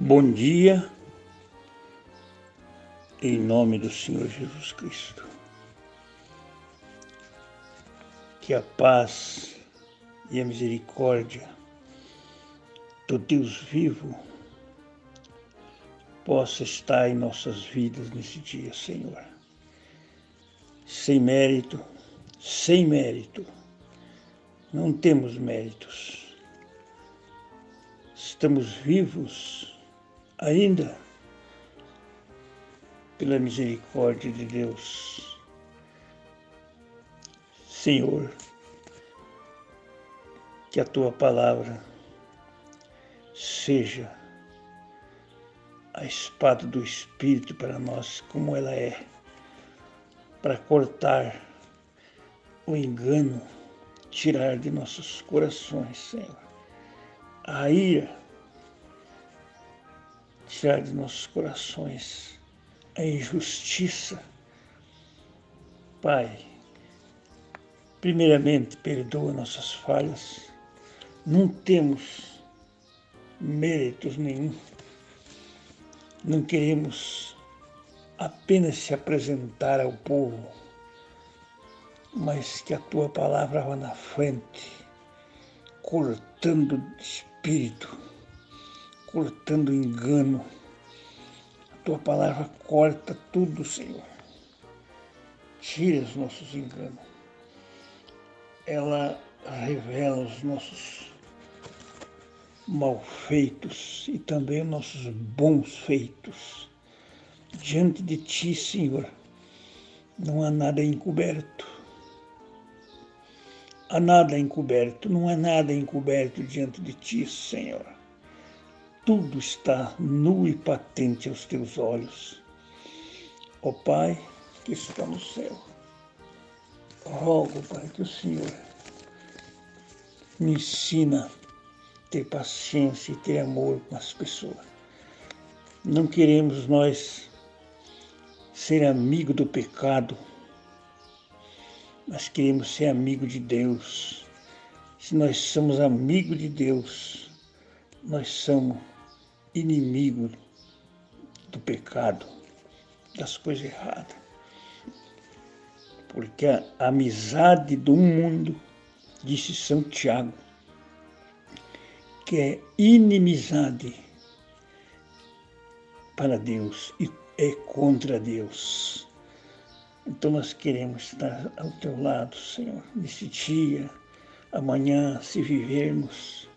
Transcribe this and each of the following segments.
Bom dia, em nome do Senhor Jesus Cristo. Que a paz e a misericórdia do Deus vivo possa estar em nossas vidas nesse dia, Senhor. Sem mérito, não temos méritos. Estamos vivos ainda pela misericórdia de Deus. Senhor, que a Tua palavra seja a espada do Espírito para nós, como ela é, para cortar o engano, tirar de nossos corações, Senhor, a ira, tirar de nossos corações a injustiça. Pai, primeiramente, perdoa nossas falhas. Não temos méritos nenhum. Não queremos apenas se apresentar ao povo, mas que a Tua palavra vá na frente, cortando espírito, cortando engano. A Tua palavra corta tudo, Senhor. Tira os nossos enganos. Ela revela os nossos malfeitos e também os nossos bons feitos. Diante de Ti, Senhor, não há nada encoberto. Não há nada encoberto diante de Ti, Senhor. Tudo está nu e patente aos Teus olhos. Ó Pai, que está no céu, rogo, Pai, que o Senhor me ensina a ter paciência e ter amor com as pessoas. Não queremos nós ser amigo do pecado, mas queremos ser amigo de Deus. Se nós somos amigos de Deus, nós somos inimigos do pecado, das coisas erradas. Porque a amizade do mundo, disse São Tiago, que é inimizade para Deus e é contra Deus. Então nós queremos estar ao Teu lado, Senhor, nesse dia, amanhã, se vivermos.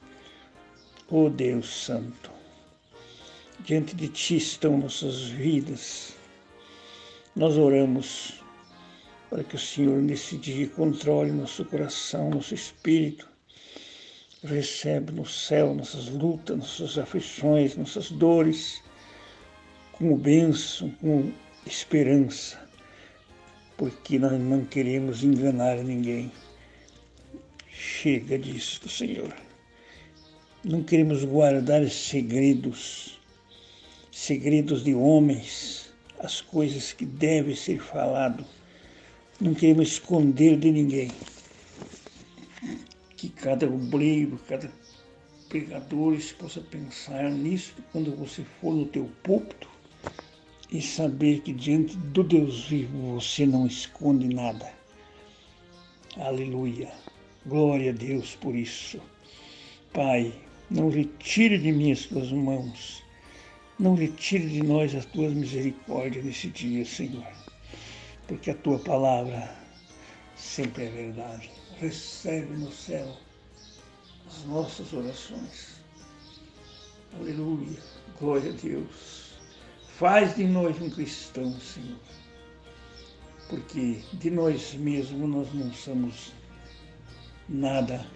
Ó Deus Santo, diante de Ti estão nossas vidas. Nós oramos para que o Senhor, nesse dia, controle nosso coração, nosso espírito. Recebe no céu nossas lutas, nossas aflições, nossas dores, como bênção, como esperança, porque nós não queremos enganar ninguém. Chega disso, Senhor. Não queremos guardar segredos de homens, as coisas que devem ser faladas. Não queremos esconder de ninguém. Que cada obreiro, cada pregador possa pensar nisso quando você for no teu púlpito e saber que diante do Deus vivo você não esconde nada. Aleluia. Glória a Deus por isso. Pai, não retire de mim as Tuas mãos. Não retire de nós as Tuas misericórdias nesse dia, Senhor. Porque a Tua palavra sempre é verdade. Recebe no céu as nossas orações. Aleluia. Glória a Deus. Faz de nós um cristão, Senhor. Porque de nós mesmos nós não somos nada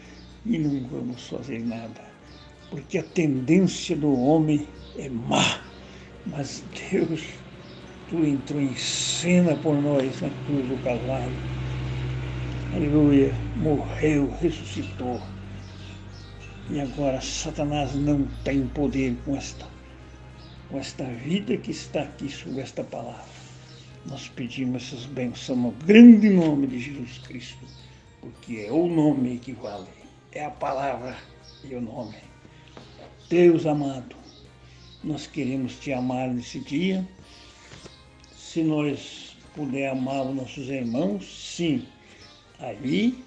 e não vamos fazer nada. Porque a tendência do homem é má. Mas Deus, Tu entrou em cena por nós na cruz do Calvário. Aleluia. Morreu, ressuscitou. E agora Satanás não tem poder com esta vida que está aqui sobre esta palavra. Nós pedimos essas bênçãos no grande nome de Jesus Cristo, porque é o nome que vale, é a palavra e o nome. Deus amado, nós queremos te amar nesse dia. Se nós puder amar os nossos irmãos, sim, aí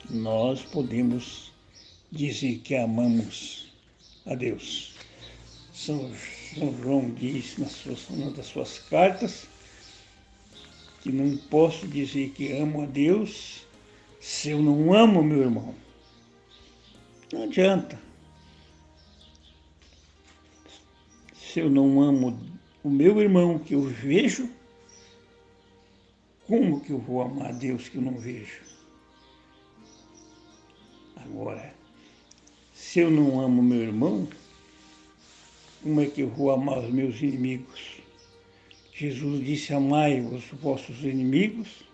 nós podemos dizer que amamos a Deus. São João diz numa das suas cartas que não posso dizer que amo a Deus se eu não amo meu irmão. Não adianta. Se eu não amo o meu irmão que eu vejo, como que eu vou amar a Deus que eu não vejo? Agora, se eu não amo meu irmão, como é que eu vou amar os meus inimigos? Jesus disse: amai os vossos inimigos,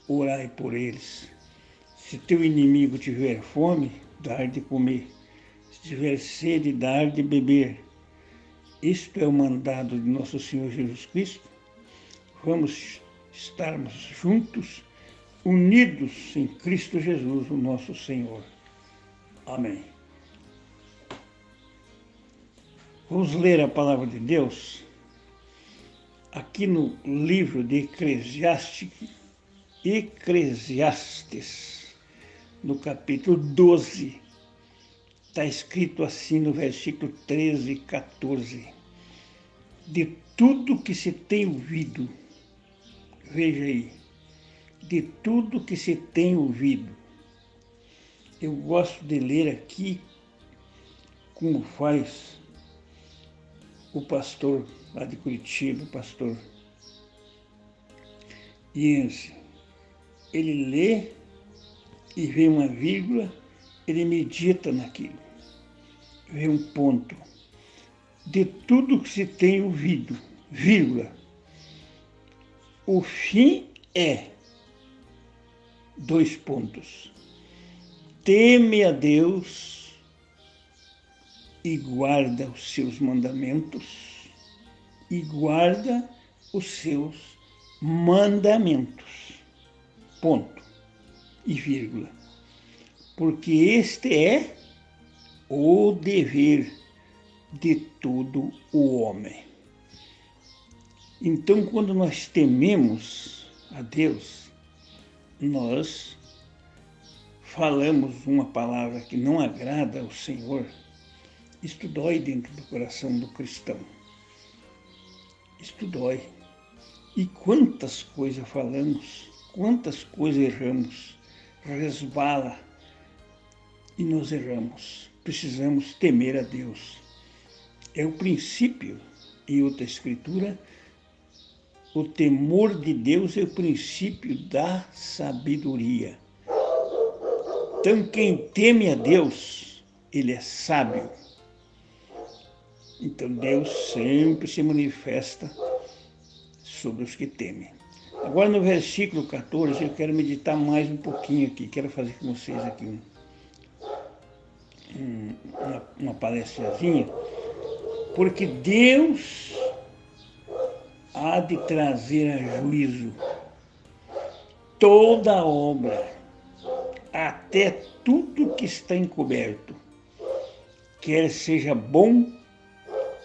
orai por eles. Se teu inimigo tiver fome, dá de comer. Se tiver sede, dá de beber. Isto é o mandado de nosso Senhor Jesus Cristo. Vamos estarmos juntos, unidos em Cristo Jesus, o nosso Senhor. Amém. Vamos ler a palavra de Deus aqui no livro de Eclesiastes, no capítulo 12. Está escrito assim no versículo 13 e 14. De tudo que se tem ouvido, veja aí, de tudo que se tem ouvido. Eu gosto de ler aqui como faz o pastor lá de Curitiba, o pastor Iense. Ele lê e vê uma vírgula, ele medita naquilo. Vê um ponto. De tudo que se tem ouvido, vírgula, o fim é, dois pontos, teme a Deus e guarda os seus mandamentos, e guarda os seus mandamentos, ponto e vírgula, porque este é o dever de todo o homem. Então, quando nós tememos a Deus, nós falamos uma palavra que não agrada ao Senhor, isto dói dentro do coração do cristão. Isto dói. E quantas coisas falamos, quantas coisas erramos, resvala e nós erramos. Precisamos temer a Deus. É o princípio, em outra escritura, o temor de Deus é o princípio da sabedoria. Então, quem teme a Deus, ele é sábio. Então, Deus sempre se manifesta sobre os que temem. Agora, no versículo 14, eu quero meditar mais um pouquinho aqui. Quero fazer com vocês aqui uma palestrazinha. Porque Deus há de trazer a juízo toda obra, até tudo que está encoberto, quer seja bom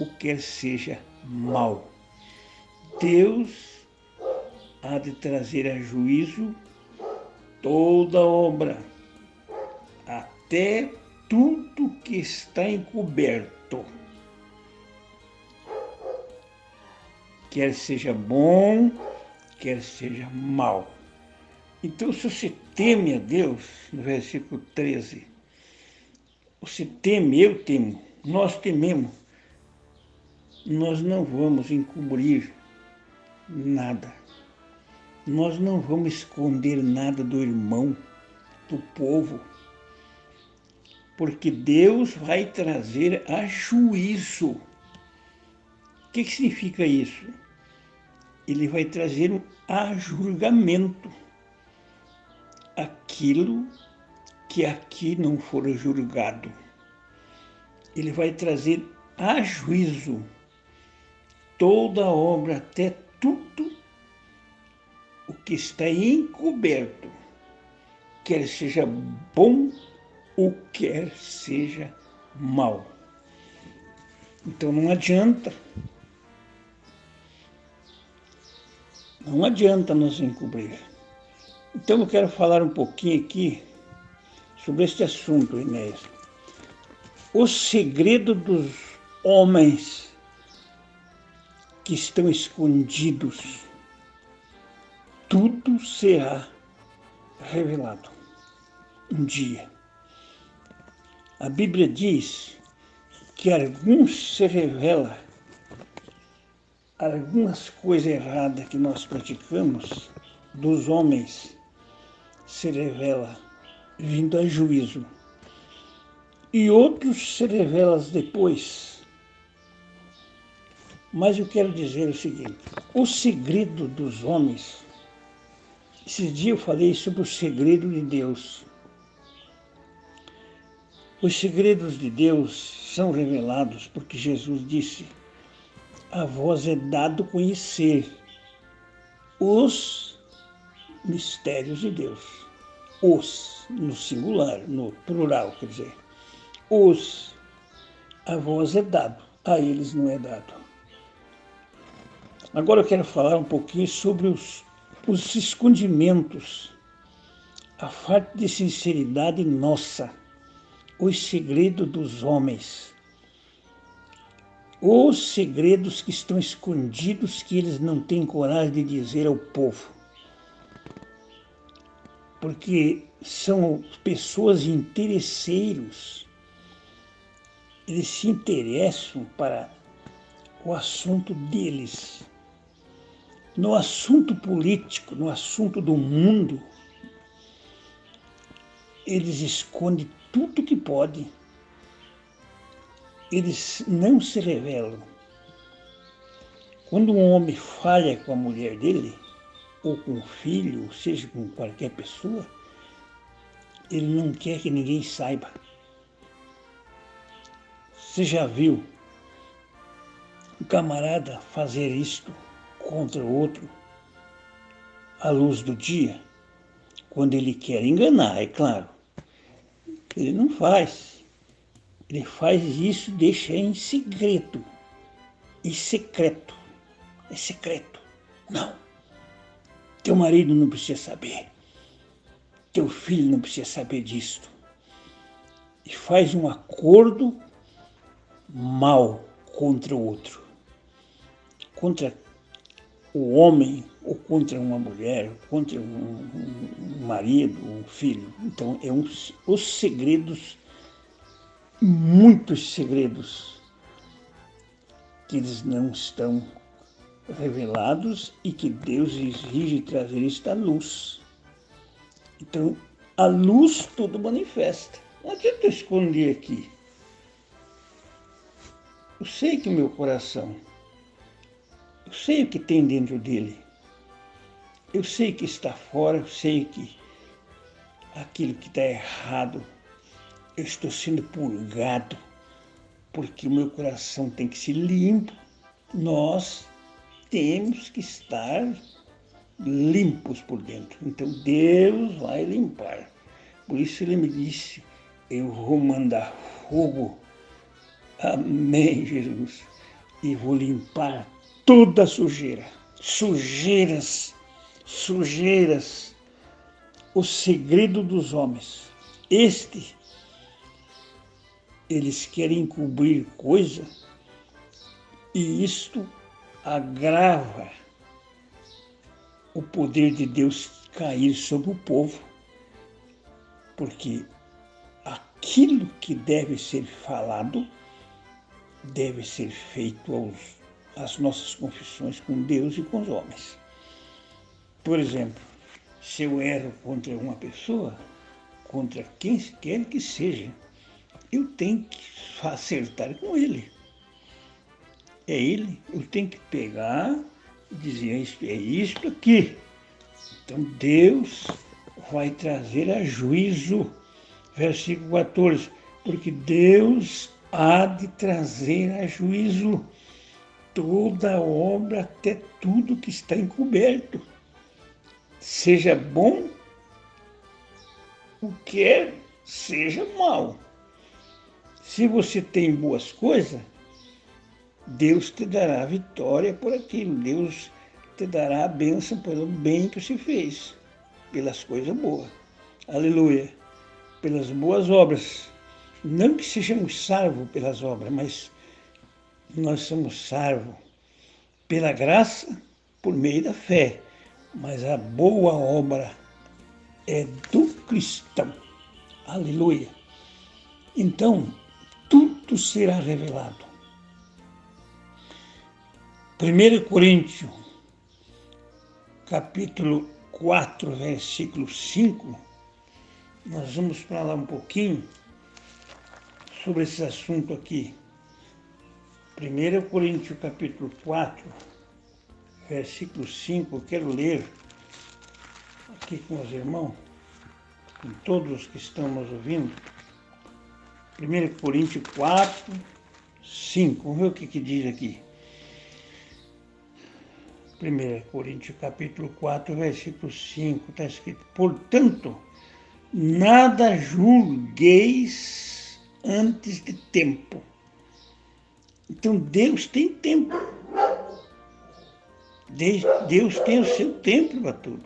ou quer seja mal. Deus há de trazer a juízo toda obra, até tudo que está encoberto, quer seja bom, quer seja mal. Então, se você teme a Deus, no versículo 13, você teme, eu temo, nós tememos, nós não vamos encobrir nada. Nós não vamos esconder nada do irmão, do povo, porque Deus vai trazer a juízo. O que significa isso? Ele vai trazer a julgamento. Aquilo que aqui não for julgado. Ele vai trazer a juízo toda a obra, até tudo o que está encoberto, quer seja bom ou quer seja mal. Então não adianta. Não adianta nos encobrir. Então eu quero falar um pouquinho aqui sobre este assunto, Inês. O segredo dos homens que estão escondidos, tudo será revelado um dia. A Bíblia diz que alguns se revela, algumas coisas erradas que nós praticamos dos homens se revela vindo a juízo. E outros se revelam depois. Mas eu quero dizer o seguinte, o segredo dos homens, esses dias eu falei sobre o segredo de Deus. Os segredos de Deus são revelados porque Jesus disse, a vós é dado conhecer os mistérios de Deus. Os, no singular, no plural, quer dizer. Os, a vós é dado, a eles não é dado. Agora eu quero falar um pouquinho sobre os escondimentos, a falta de sinceridade nossa, os segredos dos homens, os segredos que estão escondidos que eles não têm coragem de dizer ao povo. Porque são pessoas interesseiros, eles se interessam para o assunto deles. No assunto político, no assunto do mundo, eles escondem tudo que podem. Eles não se revelam. Quando um homem falha com a mulher dele, ou com o filho, ou seja, com qualquer pessoa, ele não quer que ninguém saiba. Você já viu um camarada fazer isto contra o outro à luz do dia? Quando ele quer enganar, é claro. Ele não faz. Ele faz isso, deixa em segredo. E secreto. É secreto. Não. Teu marido não precisa saber. Teu filho não precisa saber disto. E faz um acordo mal contra o outro. Contra o homem, ou contra uma mulher, contra um marido, um filho. Então, os segredos, muitos segredos, que eles não estão revelados e que Deus exige trazer isto à luz. Então, a luz tudo manifesta. Não adianta eu esconder aqui. Eu sei que o meu coração, eu sei o que tem dentro dele. Eu sei que está fora, eu sei que aquilo que está errado, eu estou sendo purgado, porque o meu coração tem que ser limpo. Nós temos que estar limpos por dentro. Então Deus vai limpar. Por isso ele me disse, eu vou mandar fogo. Amém, Jesus. E vou limpar toda a sujeira. Sujeiras. O segredo dos homens. Eles querem encobrir coisa e isto agrava o poder de Deus cair sobre o povo, porque aquilo que deve ser falado deve ser feito às nossas confissões com Deus e com os homens. Por exemplo, se eu erro contra uma pessoa, contra quem quer que seja, eu tenho que acertar com ele. É ele, eu tenho que pegar e dizer, é isto aqui. Então Deus vai trazer a juízo, versículo 14, porque Deus há de trazer a juízo toda obra, até tudo que está encoberto. Seja bom, o que seja mal. Se você tem boas coisas, Deus te dará a vitória por aquilo. Deus te dará a bênção pelo bem que você fez, pelas coisas boas. Aleluia. Pelas boas obras. Não que sejamos salvos pelas obras, mas nós somos salvos pela graça, por meio da fé. Mas a boa obra é do cristão. Aleluia. Então, tudo será revelado. 1 Coríntios, capítulo 4, versículo 5, nós vamos falar um pouquinho sobre esse assunto aqui. 1 Coríntios, capítulo 4, versículo 5, eu quero ler aqui com os irmãos, com todos os que estão nos ouvindo. 1 Coríntios 4, 5, vamos ver o que diz aqui. 1 Coríntios capítulo 4, versículo 5, está escrito: portanto, nada julgueis antes de tempo. Então, Deus tem tempo. Deus tem o seu tempo para tudo.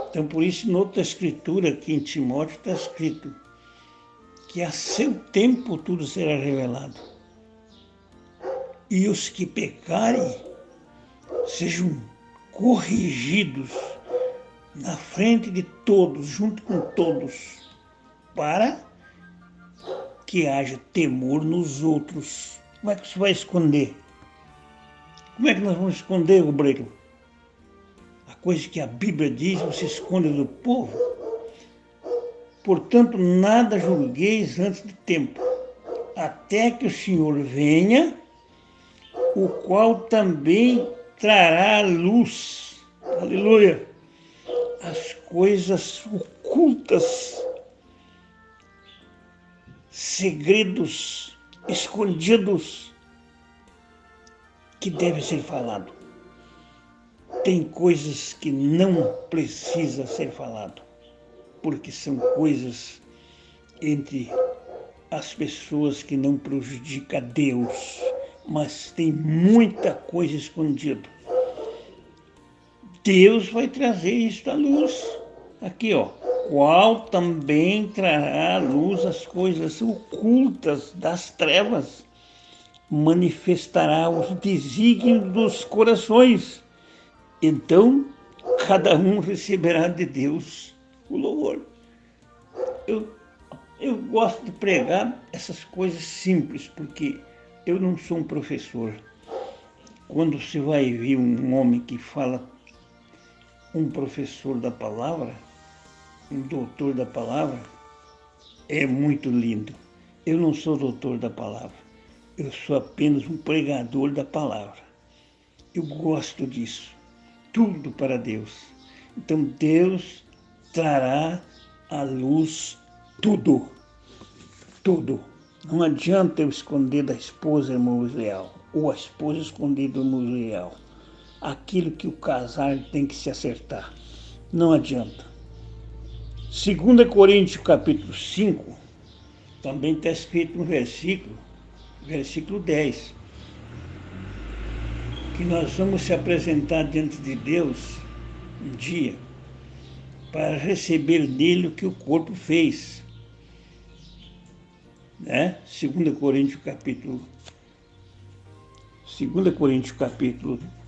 Então, por isso, em outra escritura, aqui em Timóteo, está escrito que a seu tempo tudo será revelado. E os que pecarem sejam corrigidos na frente de todos, junto com todos, para que haja temor nos outros. Como é que você vai esconder? Como é que nós vamos esconder, obreiro? A coisa que a Bíblia diz, você esconde do povo. Portanto, nada julgueis antes de tempo, até que o Senhor venha, o qual também trará à luz, aleluia, as coisas ocultas, segredos escondidos que devem ser falados. Tem coisas que não precisa ser falado, porque são coisas entre as pessoas que não prejudicam a Deus, mas tem muita coisa escondida. Deus vai trazer isso à luz. Aqui, ó. Qual também trará à luz as coisas ocultas das trevas, manifestará os desígnios dos corações. Então, cada um receberá de Deus o louvor. Eu gosto de pregar essas coisas simples, porque eu não sou um professor. Quando você vai ver um homem que fala, um professor da palavra, um doutor da palavra, é muito lindo. Eu não sou doutor da palavra, eu sou apenas um pregador da palavra. Eu gosto disso. Tudo para Deus. Então Deus trará à luz tudo. Tudo. Não adianta eu esconder da esposa, irmão Leal, ou a esposa esconder do irmão Leal. Aquilo que o casal tem que se acertar. Não adianta. 2 Coríntios capítulo 5, também está escrito um versículo 10, que nós vamos se apresentar diante de Deus um dia para receber dele o que o corpo fez. Né? 2 Coríntios capítulo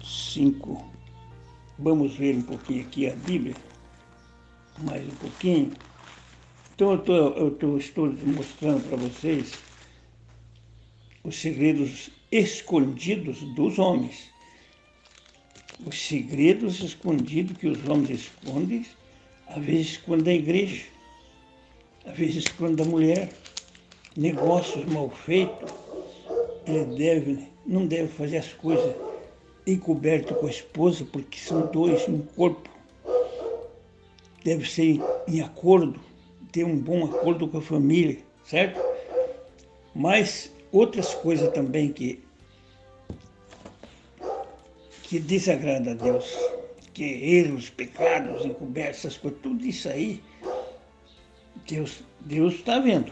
5, vamos ver um pouquinho aqui a Bíblia, mais um pouquinho. Então estou mostrando para vocês os segredos escondidos dos homens. Os segredos escondidos que os homens escondem, às vezes escondem da igreja, às vezes escondem da mulher. Negócios mal feitos, ele não deve fazer as coisas encoberto com a esposa, porque são dois no corpo. Deve ser em acordo, ter um bom acordo com a família, certo? Mas outras coisas também que desagrada a Deus, que erros, pecados, encobertos, essas coisas, tudo isso aí, Deus está vendo.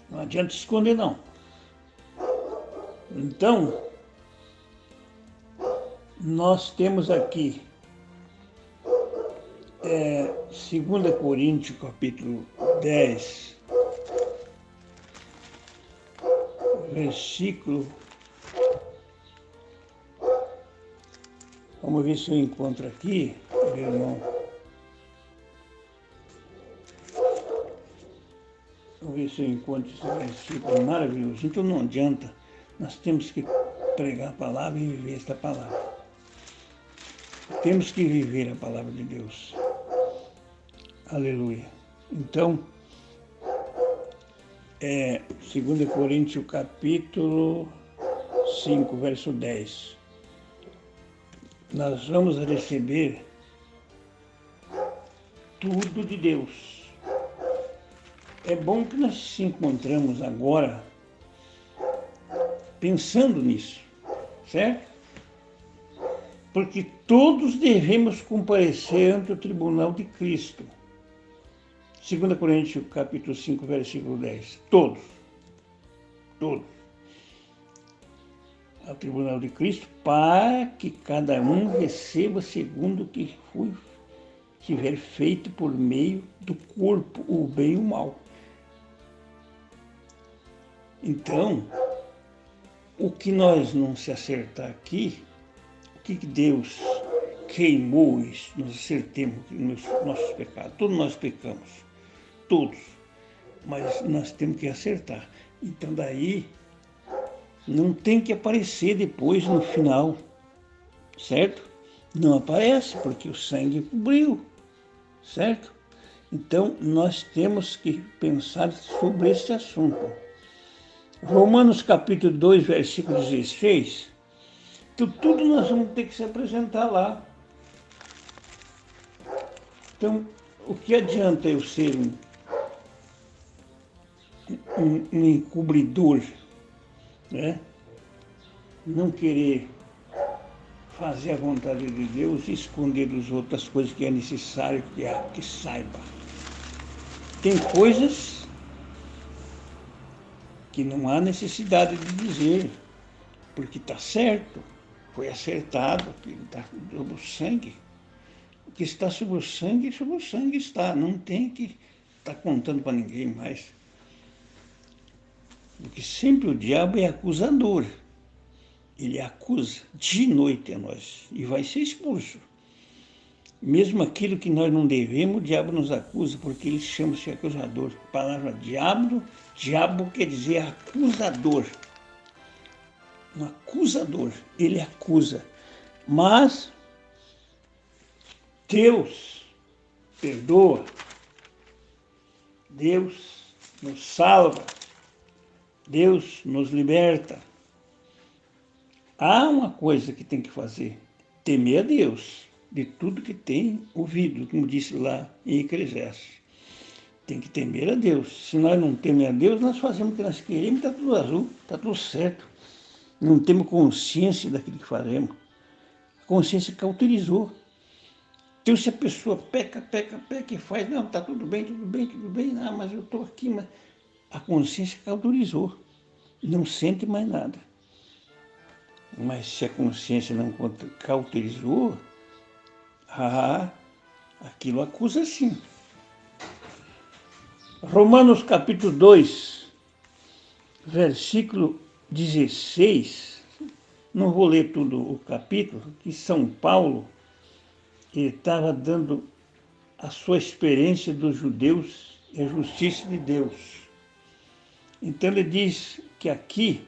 Não adianta esconder, não. Então, nós temos aqui 2 Coríntios, capítulo 10, versículo... Vamos ver se eu encontro aqui, meu irmão. Vamos ver se eu encontro esse versículo maravilhoso. Então não adianta, nós temos que pregar a palavra e viver esta palavra. Temos que viver a palavra de Deus. Aleluia. Então, 2 Coríntios capítulo 5, verso 10. Nós vamos receber tudo de Deus. É bom que nós se encontramos agora pensando nisso, certo? Porque todos devemos comparecer ante o tribunal de Cristo. 2 Coríntios capítulo 5, versículo 10. Todos. Todos. Ao tribunal de Cristo, para que cada um receba segundo o que tiver feito por meio do corpo, o bem e o mal. Então, o que nós não se acertar aqui, o que Deus queimou isso, nós acertemos nos nossos pecados. Todos nós pecamos, todos, mas nós temos que acertar. Então daí não tem que aparecer depois no final, certo? Não aparece porque o sangue cobriu, certo? Então nós temos que pensar sobre esse assunto. Romanos capítulo 2, versículo 16, então tudo nós vamos ter que se apresentar lá. Então, o que adianta eu ser um encobridor, né? Não querer fazer a vontade de Deus e esconder dos outros as coisas que é necessário que saiba. Tem coisas que não há necessidade de dizer, porque está certo, foi acertado, que está sobre o sangue. O que está sobre o sangue está. Não tem que estar contando para ninguém mais. Porque sempre o diabo é acusador. Ele acusa de noite a nós e vai ser expulso. Mesmo aquilo que nós não devemos, o diabo nos acusa, porque ele chama-se acusador. A palavra diabo quer dizer acusador. Um acusador, ele acusa. Mas Deus perdoa, Deus nos salva, Deus nos liberta. Há uma coisa que tem que fazer, temer a Deus de tudo que tem ouvido, como disse lá em Eclesiastes. Tem que temer a Deus. Se nós não tememos a Deus, nós fazemos o que nós queremos, está tudo azul, está tudo certo. Não temos consciência daquilo que fazemos. A consciência cauterizou. Então, se a pessoa peca e faz, não, está tudo bem, não, mas eu estou aqui, mas a consciência cauterizou. Não sente mais nada. Mas se a consciência não cauterizou, aquilo acusa sim. Romanos capítulo 2, versículo 16, não vou ler tudo o capítulo, que São Paulo ele estava dando a sua experiência dos judeus e a justiça de Deus. Então ele diz que aqui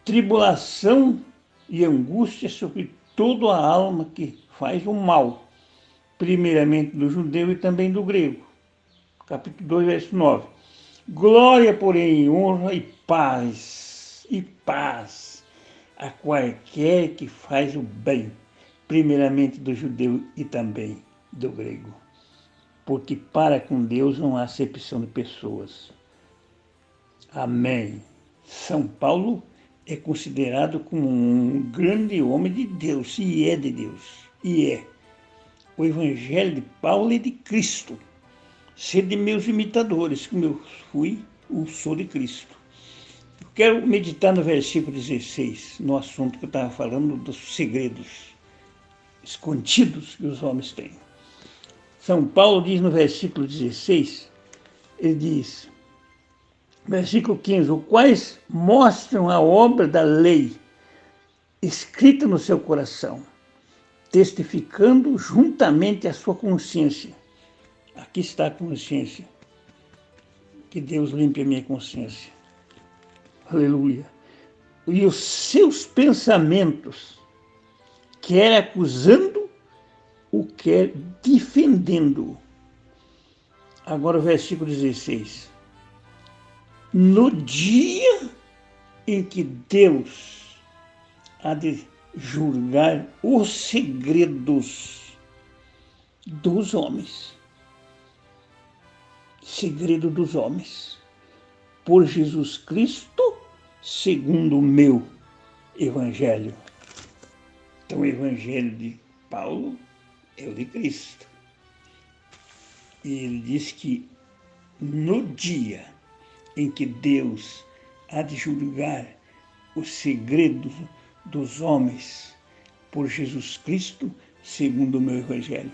tribulação e angústia sobre toda a alma que faz o mal, primeiramente do judeu e também do grego. Capítulo 2, verso 9. Glória, porém, honra e paz a qualquer que faz o bem, primeiramente do judeu e também do grego. Porque para com Deus não há acepção de pessoas. Amém. São Paulo é considerado como um grande homem de Deus, e é de Deus, e é. O evangelho de Paulo é de Cristo. Sede meus imitadores, como eu fui o sou de Cristo. Eu quero meditar no versículo 16, no assunto que eu estava falando dos segredos escondidos que os homens têm. São Paulo diz no versículo 16, ele diz, versículo 15, os quais mostram a obra da lei escrita no seu coração, testificando juntamente a sua consciência. Aqui está a consciência. Que Deus limpe a minha consciência. Aleluia. E os seus pensamentos, quer acusando, ou quer defendendo. Agora o versículo 16. No dia em que Deus há de julgar os segredos dos homens. Segredo dos homens. Por Jesus Cristo, segundo o meu evangelho. Então o evangelho de Paulo é o de Cristo. E ele diz que no dia em que Deus há de julgar os segredos dos homens por Jesus Cristo, segundo o meu evangelho.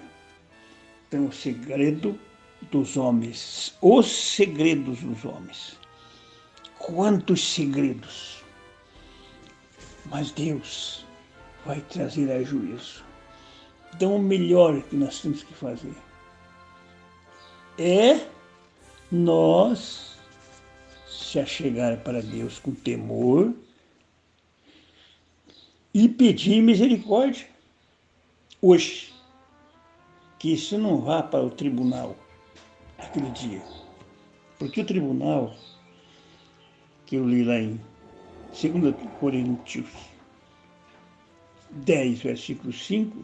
Então o segredo dos homens, os segredos dos homens. Quantos segredos! Mas Deus vai trazer a juízo. Então o melhor que nós temos que fazer é nós se achegar para Deus com temor e pedir misericórdia hoje. Que isso não vá para o tribunal aquele dia. Porque o tribunal, que eu li lá em 2 Coríntios 10, versículo 5,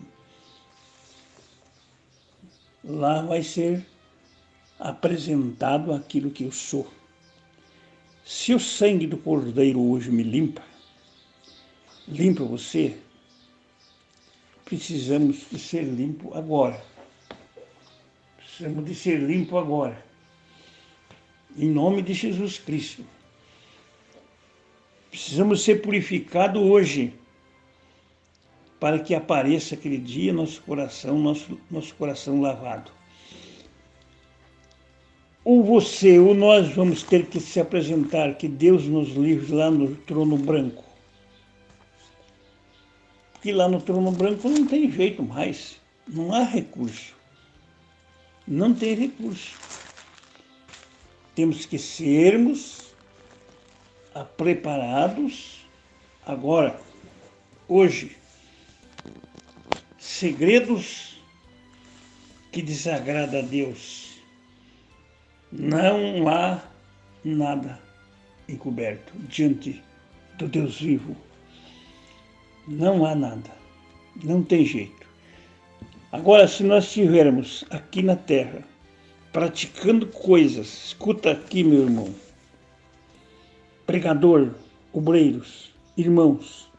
lá vai ser apresentado aquilo que eu sou. Se o sangue do Cordeiro hoje me limpa você, precisamos de ser limpo agora. Precisamos de ser limpo agora. Em nome de Jesus Cristo. Precisamos ser purificados hoje, para que apareça aquele dia nosso coração lavado. Ou você ou nós vamos ter que se apresentar, que Deus nos livre lá no trono branco. Porque lá no trono branco não tem jeito mais, não há recurso. Não tem recurso. Temos que sermos preparados agora, hoje. Segredos que desagradam a Deus. Não há nada encoberto diante do Deus vivo. Não há nada. Não tem jeito. Agora, se nós estivermos aqui na terra praticando coisas, escuta aqui, meu irmão, pregador, obreiros, irmãos,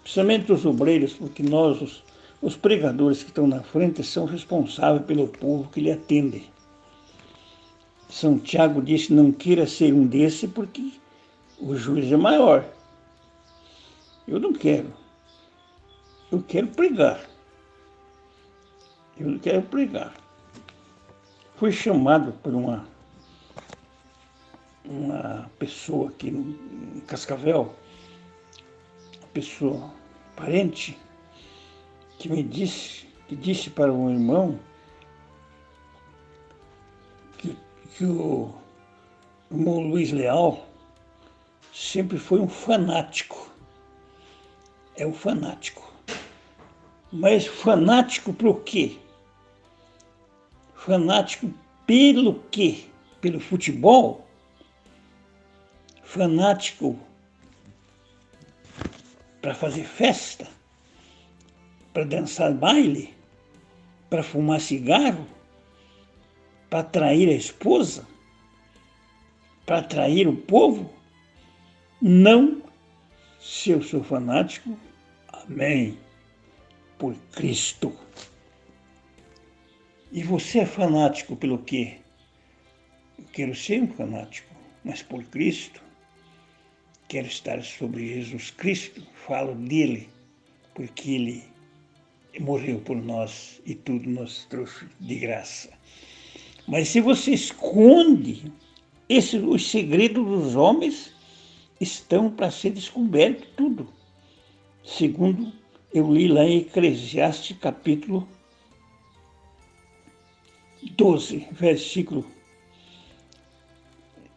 principalmente os obreiros, porque nós, os pregadores que estão na frente, são responsáveis pelo povo que lhe atende. São Tiago disse, não queira ser um desse, porque o juiz é maior. Eu não quero. Eu quero pregar. Eu quero pregar. Fui chamado por uma pessoa aqui em Cascavel, uma pessoa parente, que disse para um irmão que o irmão Luiz Leal sempre foi um fanático. É um fanático. Mas fanático para o quê? Fanático pelo quê? Pelo futebol? Fanático para fazer festa? Para dançar baile? Para fumar cigarro? Para atrair a esposa? Para atrair o povo? Não. Se eu sou fanático, amém, por Cristo. E você é fanático pelo quê? Eu quero ser um fanático, mas por Cristo. Quero estar sobre Jesus Cristo, falo dele, porque ele morreu por nós e tudo nos trouxe de graça. Mas se você esconde, os segredos dos homens estão para ser descobertos tudo. Segundo eu li lá em Eclesiastes capítulo 12, versículo.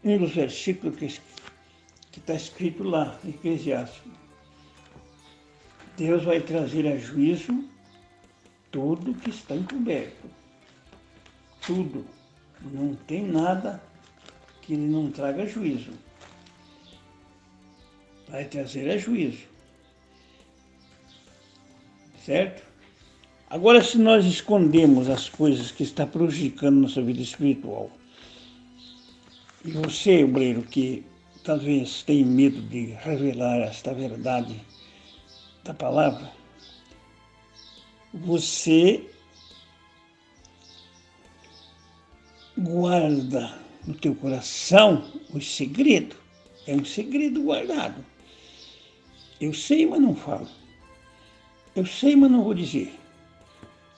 Um dos versículos que está escrito lá, em Eclesiastes. Deus vai trazer a juízo tudo que está encoberto. Tudo. Não tem nada que ele não traga juízo. Vai trazer a juízo. Certo? Agora, se nós escondemos as coisas que estão prejudicando nossa vida espiritual, e você, obreiro, que talvez tenha medo de revelar esta verdade da palavra, você guarda no teu coração o segredo. É um segredo guardado. Eu sei, mas não falo. Eu sei, mas não vou dizer.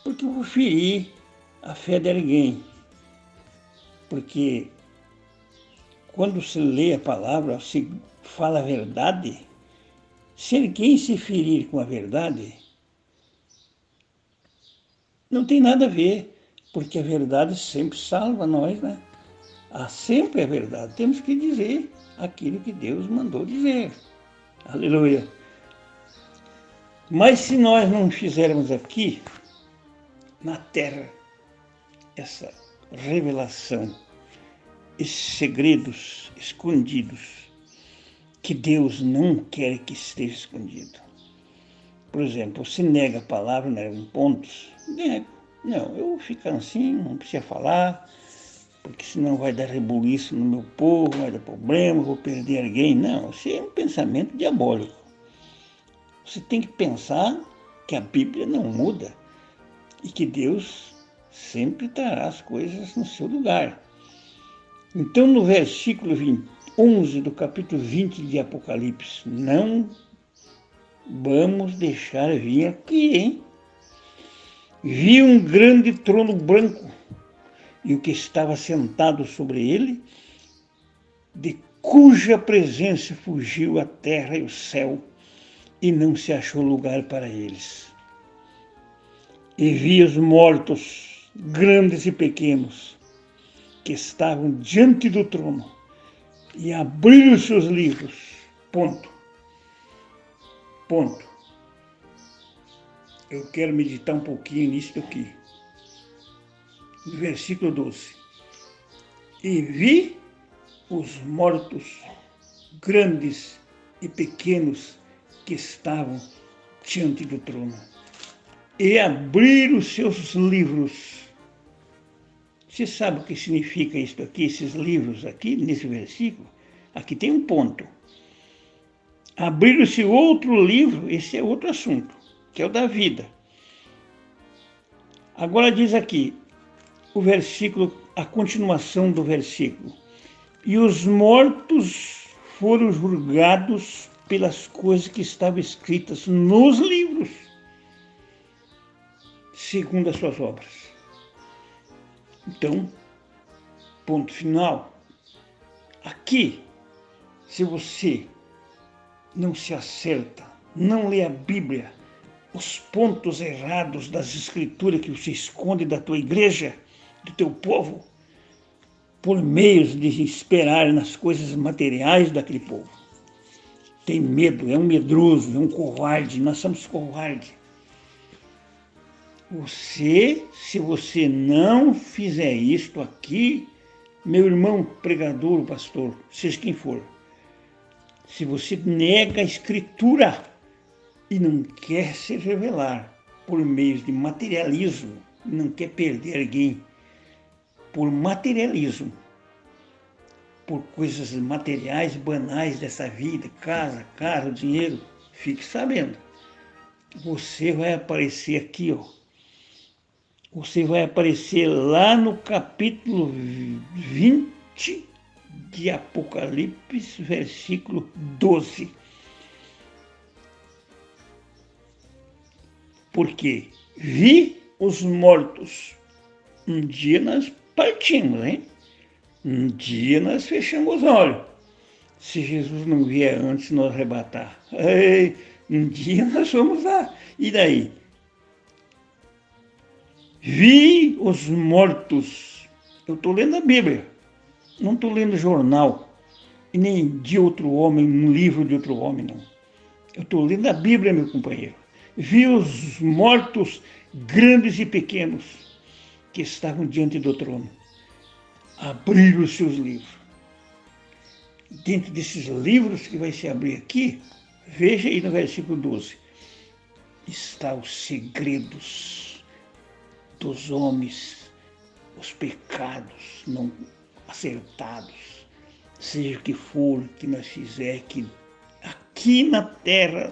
Porque eu vou ferir a fé de alguém. Porque quando se lê a palavra, se fala a verdade, se alguém se ferir com a verdade, não tem nada a ver, porque a verdade sempre salva nós, né? Sempre a verdade. Temos que dizer aquilo que Deus mandou dizer. Aleluia. Mas se nós não fizermos aqui, na terra, essa revelação, esses segredos escondidos, que Deus não quer que esteja escondido. Por exemplo, você nega a palavra, nega em pontos, nego. Não, eu vou ficar assim, não precisa falar, porque senão vai dar rebuliço no meu povo, vai dar problema, vou perder alguém. Não, isso é um pensamento diabólico. Você tem que pensar que a Bíblia não muda e que Deus sempre trará as coisas no seu lugar. Então, no versículo 11 do capítulo 20 de Apocalipse, não vamos deixar vir aqui, hein? Vi um grande trono branco e o que estava sentado sobre ele, de cuja presença fugiu a terra e o céu, e não se achou lugar para eles. E vi os mortos, grandes e pequenos, que estavam diante do trono, e abriram os seus livros. Ponto. Eu quero meditar um pouquinho nisso aqui. No versículo 12. E vi os mortos, grandes e pequenos, que estavam diante do trono, e abriram os seus livros. Você sabe o que significa isso aqui, esses livros aqui, nesse versículo? Aqui tem um ponto. Abriram-se outro livro, esse é outro assunto, que é o da vida. Agora diz aqui, o versículo, a continuação do versículo. E os mortos foram julgados pelas coisas que estavam escritas nos livros, segundo as suas obras. Então, ponto final. Aqui, se você não se acerta, não lê a Bíblia, os pontos errados das escrituras que você esconde da tua igreja, do teu povo, por meios de esperar nas coisas materiais daquele povo. Tem medo, é um medroso, é um covarde, nós somos covardes. Se você não fizer isto aqui, meu irmão pregador, pastor, seja quem for, se você nega a escritura e não quer se revelar por meios de materialismo, não quer perder alguém por materialismo, por coisas materiais, banais dessa vida, casa, carro, dinheiro, fique sabendo. Você vai aparecer aqui, ó. Você vai aparecer lá no capítulo 20 de Apocalipse, versículo 12. Porque vi os mortos. Um dia nós partimos, hein? Um dia nós fechamos os olhos. Se Jesus não vier antes nos arrebatar. Ei, um dia nós vamos lá. E daí? Vi os mortos. Eu estou lendo a Bíblia. Não estou lendo jornal. E nem de outro homem, um livro de outro homem, não. Eu estou lendo a Bíblia, meu companheiro. Vi os mortos, grandes e pequenos, que estavam diante do trono. Abriram os seus livros. Dentro desses livros que vai se abrir aqui, veja aí no versículo 12, está os segredos dos homens, os pecados não acertados, seja o que for que nós fizer, que aqui na terra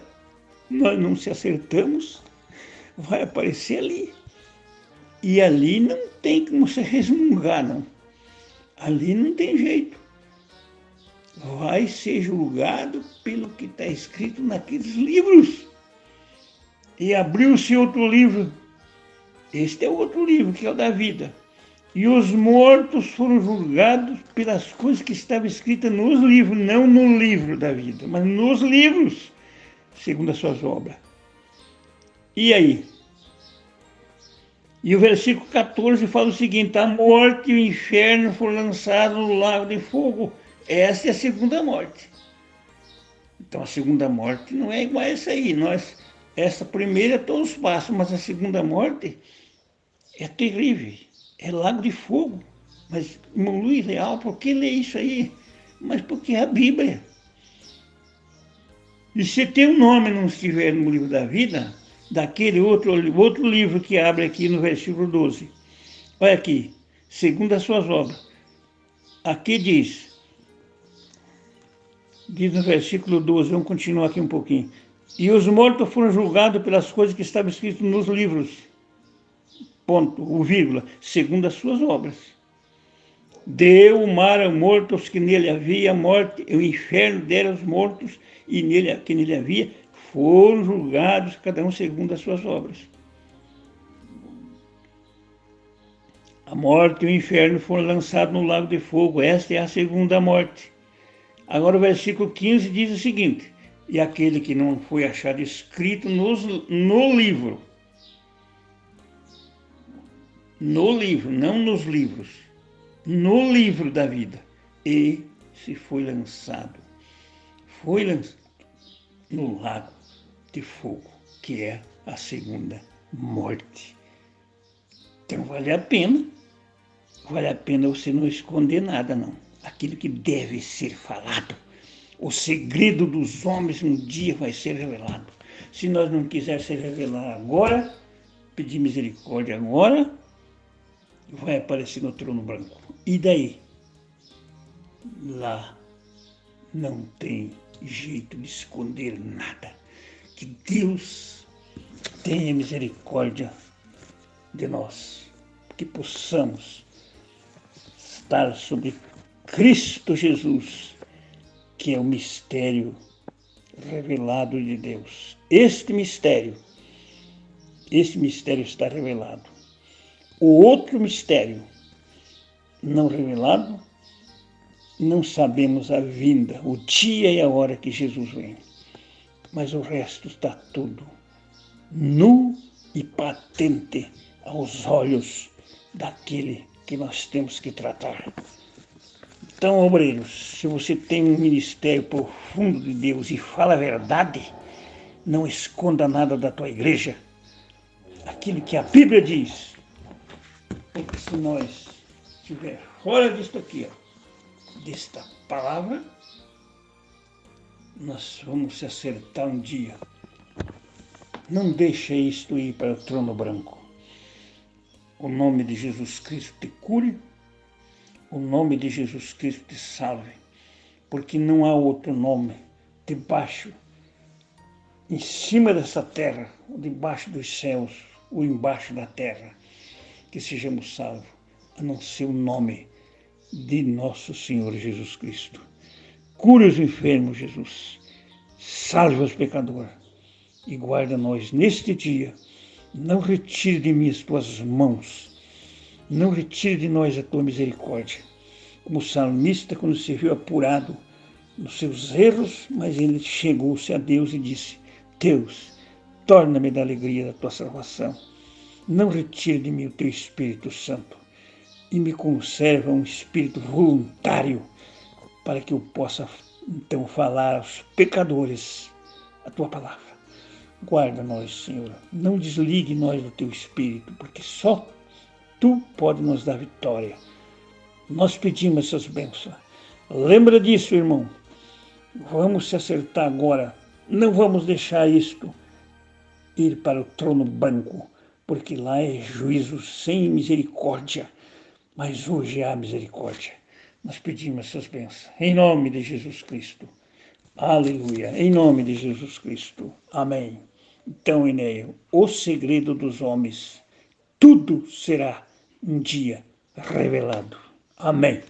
nós não se acertamos, vai aparecer ali. E ali não tem como se resmungar, não. Ali não tem jeito. Vai ser julgado pelo que está escrito naqueles livros. E abriu-se outro livro. Este é outro livro, que é o da vida. E os mortos foram julgados pelas coisas que estavam escritas nos livros, não no livro da vida, mas nos livros, segundo as suas obras. E aí? E o versículo 14 fala o seguinte: a morte e o inferno foram lançados no lago de fogo. Essa é a segunda morte. Então a segunda morte não é igual a essa aí. Essa primeira todos passam, mas a segunda morte é terrível. É lago de fogo. Mas, irmão Luiz Leal, por que ler isso aí? Mas porque é a Bíblia. E se teu nome não estiver no livro da vida, daquele outro livro que abre aqui no versículo 12. Olha aqui, segundo as suas obras. Aqui diz no versículo 12, vamos continuar aqui um pouquinho. E os mortos foram julgados pelas coisas que estavam escritas nos livros. Ponto, o vírgula, segundo as suas obras. Deu o mar ao morto os que nele havia, a morte, o inferno deram aos mortos e que nele havia, foram julgados, cada um segundo as suas obras. A morte e o inferno foram lançados no lago de fogo. Esta é a segunda morte. Agora o versículo 15 diz o seguinte: e aquele que não foi achado escrito no livro, não nos livros, no livro da vida, e se foi lançado no lago de fogo, que é a segunda morte. Então vale a pena você não esconder nada, não. Aquilo que deve ser falado, o segredo dos homens um dia vai ser revelado. Se nós não quisermos se revelar agora, pedir misericórdia agora, vai aparecer no trono branco. E daí? Lá não tem jeito de esconder nada. Que Deus tenha misericórdia de nós, que possamos estar sobre Cristo Jesus, que é o mistério revelado de Deus. Este mistério está revelado. O outro mistério não revelado, não sabemos a vinda, o dia e a hora que Jesus vem. Mas o resto está tudo nu e patente aos olhos daquele que nós temos que tratar. Então, obreiros, se você tem um ministério profundo de Deus e fala a verdade, não esconda nada da tua igreja. Aquilo que a Bíblia diz. Porque se nós estiver fora disto aqui, desta palavra, nós vamos se acertar um dia. Não deixe isto ir para o trono branco. O nome de Jesus Cristo te cure, o nome de Jesus Cristo te salve, porque não há outro nome debaixo, em cima dessa terra, ou debaixo dos céus, ou embaixo da terra, que sejamos salvos, a não ser o nome de nosso Senhor Jesus Cristo. Cure os enfermos, Jesus. Salva os pecadores e guarda nós neste dia. Não retire de mim as tuas mãos. Não retire de nós a tua misericórdia. Como o salmista, quando se viu apurado nos seus erros, mas ele chegou-se a Deus e disse: Deus, torna-me da alegria da tua salvação. Não retire de mim o teu Espírito Santo e me conserva um espírito voluntário para que eu possa então falar aos pecadores a tua palavra. Guarda nós, Senhor. Não desligue nós do teu Espírito, porque só tu pode nos dar vitória. Nós pedimos essas bênçãos. Lembra disso, irmão. Vamos se acertar agora. Não vamos deixar isto ir para o trono branco, porque lá é juízo sem misericórdia. Mas hoje há misericórdia. Nós pedimos essas bênçãos. Em nome de Jesus Cristo. Aleluia. Em nome de Jesus Cristo. Amém. Então, Enéio, o segredo dos homens, tudo será um dia revelado. Amém.